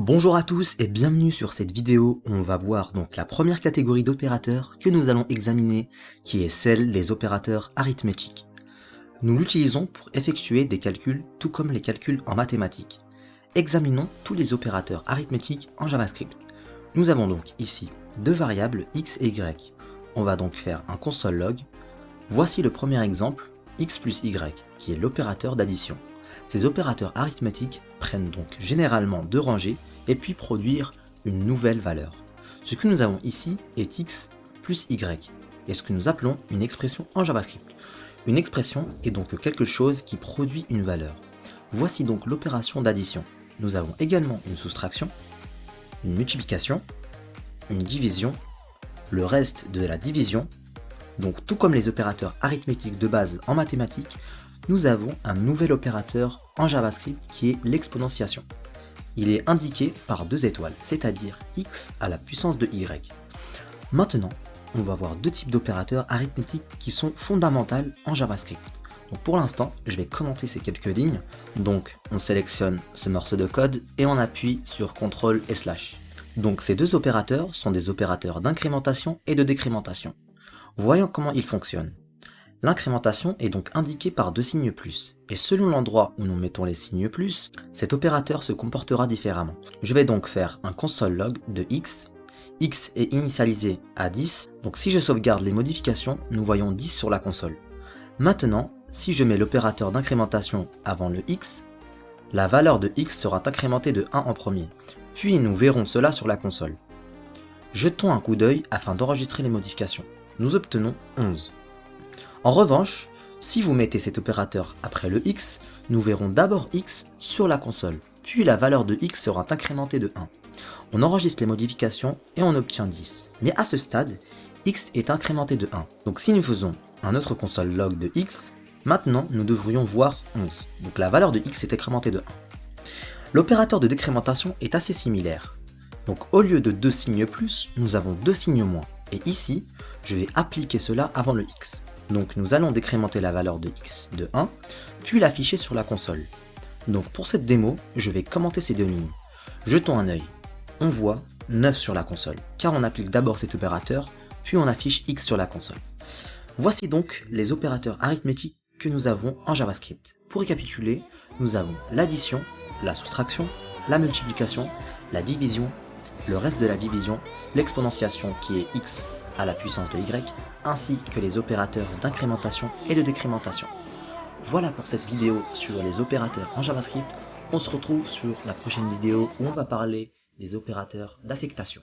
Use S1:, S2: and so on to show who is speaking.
S1: Bonjour à tous et bienvenue sur cette vidéo où on va voir donc la première catégorie d'opérateurs que nous allons examiner, qui est celle des opérateurs arithmétiques. Nous l'utilisons pour effectuer des calculs tout comme les calculs en mathématiques. Examinons tous les opérateurs arithmétiques en JavaScript. Nous avons donc ici deux variables x et y. On va donc faire un console log. Voici le premier exemple, x plus y, qui est l'opérateur d'addition. Ces opérateurs arithmétiques prennent donc généralement deux rangées et puis produire une nouvelle valeur. Ce que nous avons ici est x plus y, et ce que nous appelons une expression en JavaScript. Une expression est donc quelque chose qui produit une valeur. Voici donc l'opération d'addition. Nous avons également une soustraction, une multiplication, une division, le reste de la division. Donc tout comme les opérateurs arithmétiques de base en mathématiques, nous avons un nouvel opérateur en JavaScript qui est l'exponentiation. Il est indiqué par deux étoiles, c'est-à-dire x à la puissance de y. Maintenant, on va voir deux types d'opérateurs arithmétiques qui sont fondamentaux en JavaScript. Donc pour l'instant, je vais commenter ces quelques lignes. Donc on sélectionne ce morceau de code et on appuie sur CTRL et /. Donc ces deux opérateurs sont des opérateurs d'incrémentation et de décrémentation. Voyons comment ils fonctionnent. L'incrémentation est donc indiquée par deux signes plus, et selon l'endroit où nous mettons les signes plus, cet opérateur se comportera différemment. Je vais donc faire un console log de x. X est initialisé à 10, donc si je sauvegarde les modifications, nous voyons 10 sur la console. Maintenant, si je mets l'opérateur d'incrémentation avant le x, la valeur de x sera incrémentée de 1 en premier, puis nous verrons cela sur la console. Jetons un coup d'œil afin d'enregistrer les modifications. Nous obtenons 11. En revanche, si vous mettez cet opérateur après le x, nous verrons d'abord x sur la console, puis la valeur de x sera incrémentée de 1. On enregistre les modifications et on obtient 10. Mais à ce stade, x est incrémenté de 1. Donc si nous faisons un autre console log de x, maintenant nous devrions voir 11. Donc la valeur de x est incrémentée de 1. L'opérateur de décrémentation est assez similaire. Donc au lieu de deux signes plus, nous avons deux signes moins. Et ici, je vais appliquer cela avant le x. Donc nous allons décrémenter la valeur de x de 1, puis l'afficher sur la console. Donc pour cette démo, je vais commenter ces deux lignes. Jetons un œil. On voit 9 sur la console, car on applique d'abord cet opérateur, puis on affiche x sur la console. Voici donc les opérateurs arithmétiques que nous avons en JavaScript. Pour récapituler, nous avons l'addition, la soustraction, la multiplication, la division, le reste de la division, l'exponentiation qui est x à la puissance de y, ainsi que les opérateurs d'incrémentation et de décrémentation. Voilà pour cette vidéo sur les opérateurs en JavaScript. On se retrouve sur la prochaine vidéo où on va parler des opérateurs d'affectation.